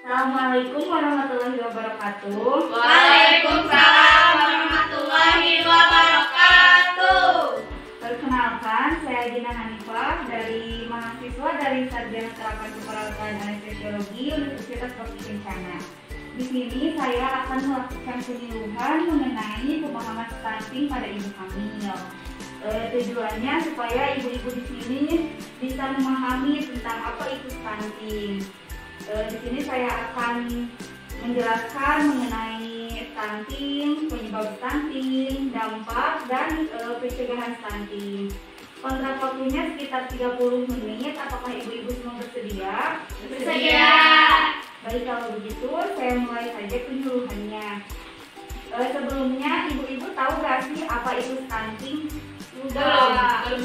Assalamualaikum warahmatullahi wabarakatuh. Waalaikumsalam warahmatullahi wabarakatuh. Perkenalkan, saya Gina Hanifah dari mahasiswa dari Sarjana Terapan Keperawatan Anestesiologi Universitas Dokter Kencana. Di sini saya akan melakukan penyuluhan mengenai pemahaman stunting pada ibu hamil. Tujuannya supaya ibu-ibu di sini bisa memahami tentang apa itu stunting. Di sini saya akan menjelaskan mengenai stunting, penyebab stunting, dampak, dan pencegahan stunting. Kontrak waktunya sekitar 30 menit. Apakah ibu-ibu semua bersedia? Bersedia. Baik, kalau begitu saya mulai saja penyuluhannya. Sebelumnya ibu-ibu tahu gak sih apa itu stunting? Belum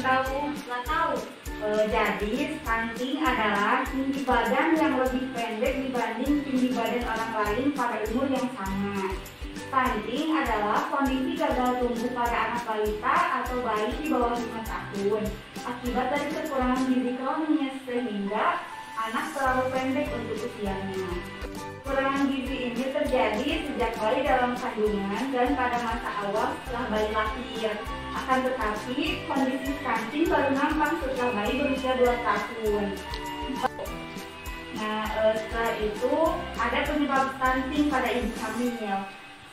tahu. Nggak tahu. Jadi stunting adalah tinggi badan yang lebih pendek dibanding tinggi badan orang lain pada umur yang sama. Stunting adalah kondisi gagal tumbuh pada anak balita atau bayi di bawah 5 tahun akibat dari kekurangan gizi kronis sehingga anak terlalu pendek untuk usianya. Kekurangan gizi ini terjadi sejak bayi dalam kandungan dan pada masa awal setelah bayi lahir. Akan tetapi kondisi stunting baru nampak setelah bayi berusia 2 tahun. Nah, setelah itu ada penyebab stunting pada ibu hamil.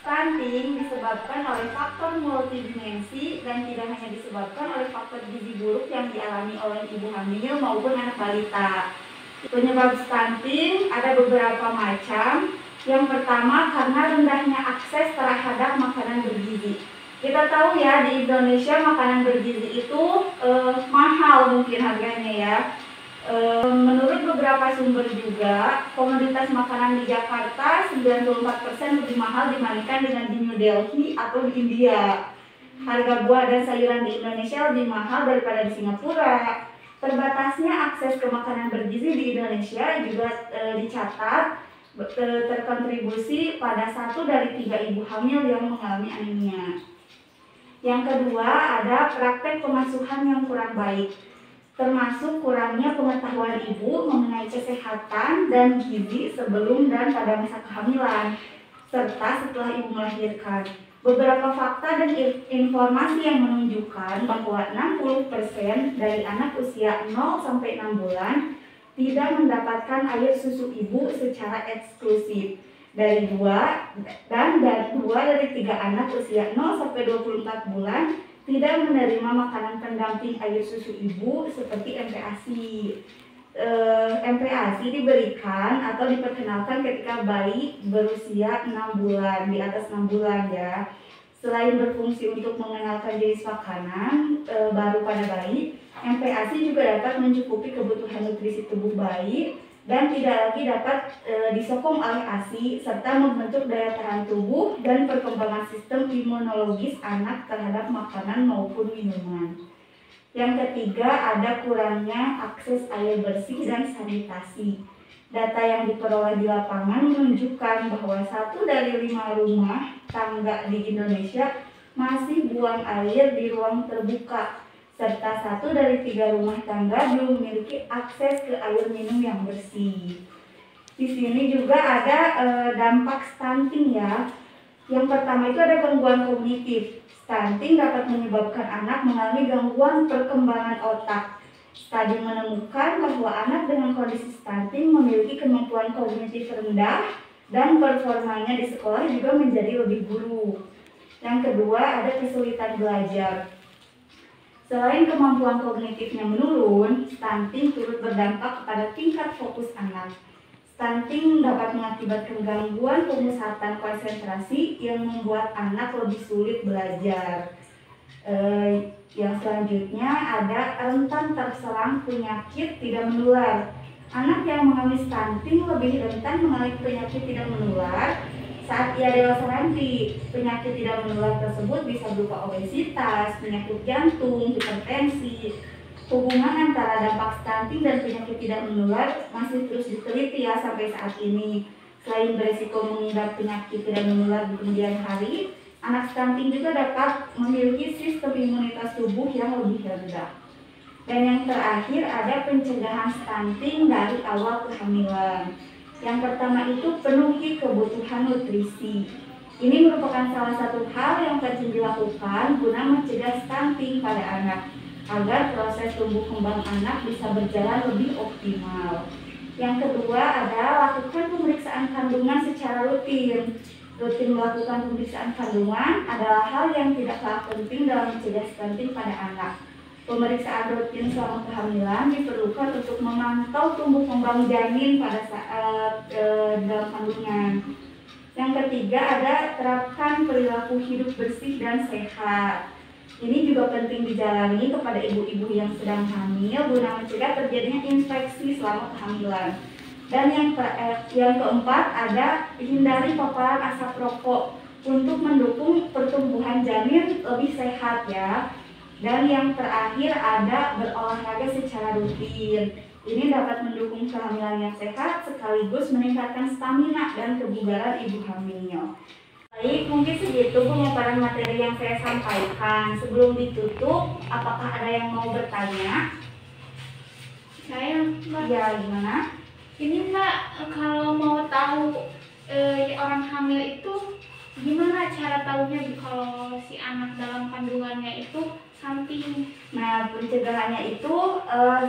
Stunting disebabkan oleh faktor multidimensi dan tidak hanya disebabkan oleh faktor gizi buruk yang dialami oleh ibu hamil maupun anak balita. Penyebab stunting ada beberapa macam. Yang pertama karena rendahnya akses terhadap makanan bergizi. Kita tahu ya, di Indonesia makanan bergizi itu mahal mungkin harganya ya. Menurut beberapa sumber juga, komoditas makanan di Jakarta 94% lebih mahal dibandingkan dengan di New Delhi atau di India. Harga buah dan sayuran di Indonesia lebih mahal daripada di Singapura. Terbatasnya akses ke makanan bergizi di Indonesia juga dicatat terkontribusi pada 1 dari 3 ibu hamil yang mengalami anemia. Yang kedua, ada praktek pengasuhan yang kurang baik, termasuk kurangnya pengetahuan ibu mengenai kesehatan dan gizi sebelum dan pada masa kehamilan, serta setelah ibu melahirkan. Beberapa fakta dan informasi yang menunjukkan bahwa 60% dari anak usia 0 sampai 6 bulan tidak mendapatkan air susu ibu secara eksklusif. Dari 2 dari 3 anak usia 0 sampai 24 bulan tidak menerima makanan pendamping air susu ibu seperti MPASI. MPASI diberikan atau diperkenalkan ketika bayi berusia 6 bulan, di atas 6 bulan ya. Selain berfungsi untuk mengenalkan jenis makanan baru pada bayi, MPASI juga dapat mencukupi kebutuhan nutrisi tubuh bayi dan tidak lagi dapat disokong oleh ASI serta membentuk daya tahan tubuh dan perkembangan sistem imunologis anak terhadap makanan maupun minuman. Yang ketiga, ada kurangnya akses air bersih dan sanitasi. Data yang diperoleh di lapangan menunjukkan bahwa 1 dari 5 rumah tangga di Indonesia masih buang air di ruang terbuka, serta 1 dari 3 rumah tangga belum memiliki akses ke air minum yang bersih. Di sini juga ada dampak stunting ya. Yang pertama itu ada gangguan kognitif. Stunting dapat menyebabkan anak mengalami gangguan perkembangan otak. Studi menemukan bahwa anak dengan kondisi stunting memiliki kemampuan kognitif rendah dan performanya di sekolah juga menjadi lebih buruk. Yang kedua ada kesulitan belajar. Selain kemampuan kognitifnya menurun, stunting turut berdampak kepada tingkat fokus anak. Stunting dapat mengakibatkan gangguan pemusatan konsentrasi yang membuat anak lebih sulit belajar. Yang selanjutnya ada rentan terserang penyakit tidak menular. Anak yang mengalami stunting lebih rentan mengalami penyakit tidak menular saat ia dewasa nanti. Penyakit tidak menular tersebut bisa berupa obesitas, penyakit jantung, hipertensi. Hubungan antara dampak stunting dan penyakit tidak menular masih terus diteliti ya sampai saat ini. Selain beresiko mengidap penyakit tidak menular di kemudian hari, anak stunting juga dapat memiliki sistem imunitas tubuh yang lebih rendah. Dan yang terakhir ada pencegahan stunting dari awal kehamilan. Yang pertama itu penuhi kebutuhan nutrisi. Ini merupakan salah satu hal yang penting dilakukan guna mencegah stunting pada anak agar proses tumbuh kembang anak bisa berjalan lebih optimal. Yang kedua adalah lakukan pemeriksaan kandungan secara rutin. Rutin melakukan pemeriksaan kandungan adalah hal yang tidak kalah penting dalam mencegah stunting pada anak. Pemeriksaan rutin selama kehamilan diperlukan untuk memantau tumbuh kembang janin pada saat dalam kandungan. Yang ketiga ada terapkan perilaku hidup bersih dan sehat. Ini juga penting dijalani kepada ibu-ibu yang sedang hamil guna mencegah terjadinya infeksi selama kehamilan. Dan yang keempat ada hindari paparan asap rokok untuk mendukung pertumbuhan janin lebih sehat ya. Dan yang terakhir ada berolahraga secara rutin. Ini dapat mendukung kehamilan yang sehat sekaligus meningkatkan stamina dan kebugaran ibu hamil. Baik, mungkin segitu pemaparan materi yang saya sampaikan. Sebelum ditutup, apakah ada yang mau bertanya? Saya, Mbak. Ya, gimana? Ini Mbak, kalau mau tahu orang hamil itu gimana cara tahunya kalau si anak dalam kandungannya itu stunting? Nah, pencegahannya itu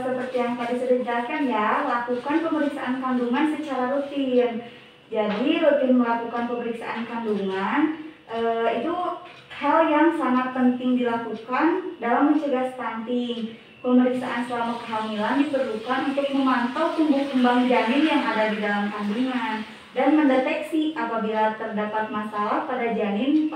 seperti yang tadi sudah dijelaskan ya, lakukan pemeriksaan kandungan secara rutin. Jadi rutin melakukan pemeriksaan kandungan itu hal yang sangat penting dilakukan dalam mencegah stunting. Pemeriksaan selama kehamilan diperlukan untuk memantau tumbuh kembang janin yang ada di dalam kandungan dan mendeteksi apabila terdapat masalah pada janin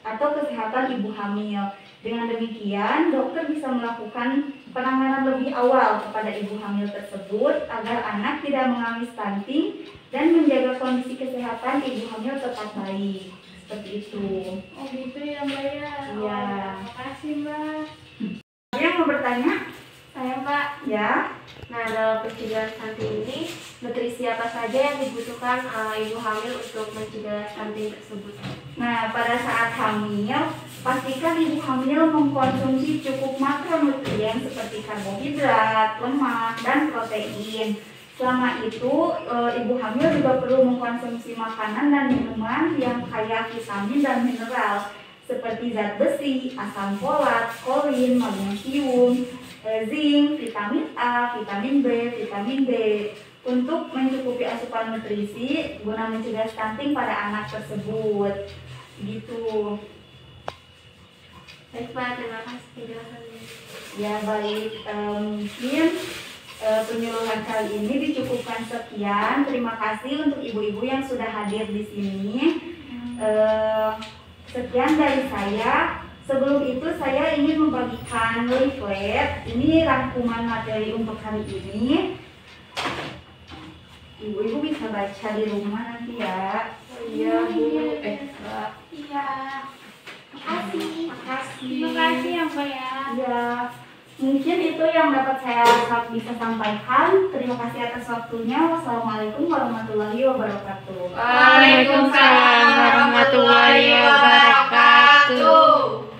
atau kesehatan ibu hamil. Dengan demikian, dokter bisa melakukan penanganan lebih awal kepada ibu hamil tersebut agar anak tidak mengalami stunting dan menjaga kondisi kesehatan ibu hamil tetap baik. Seperti itu. Oh gitu ya Mbak ya. Iya. Terima kasih Mbak. Ada yang mau bertanya? Saya Mbak. Ya. Nah, dalam pencegahan stunting ini, nutrisi apa saja yang dibutuhkan ibu hamil untuk mencegah stunting tersebut? Nah, pada saat hamil, pastikan ibu hamil mengkonsumsi cukup makronutrien seperti karbohidrat, lemak, dan protein. Selama itu, ibu hamil juga perlu mengkonsumsi makanan dan minuman yang kaya vitamin dan mineral seperti zat besi, asam folat, kolin, magnesium, zinc, vitamin A, vitamin B, vitamin D untuk mencukupi asupan nutrisi guna mencegah stunting pada anak tersebut. Gitu. Baik Mbak, terima kasih penjelasannya. Ya baik, mungkin penyuluhan kali ini dicukupkan sekian. Terima kasih untuk ibu-ibu yang sudah hadir di sini. Sekian dari saya. Sebelum itu saya ingin membagikan leaflet. Ini rangkuman materi untuk hari ini. Ibu-ibu bisa baca di rumah nanti ya. Iya Bu. Iya. Makasih. Makasih. Terima kasih ya Mbak ya. Ya, mungkin itu yang dapat saya bisa sampaikan. Terima kasih atas waktunya. Wassalamualaikum warahmatullahi wabarakatuh. Waalaikumsalam warahmatullahi wabarakatuh.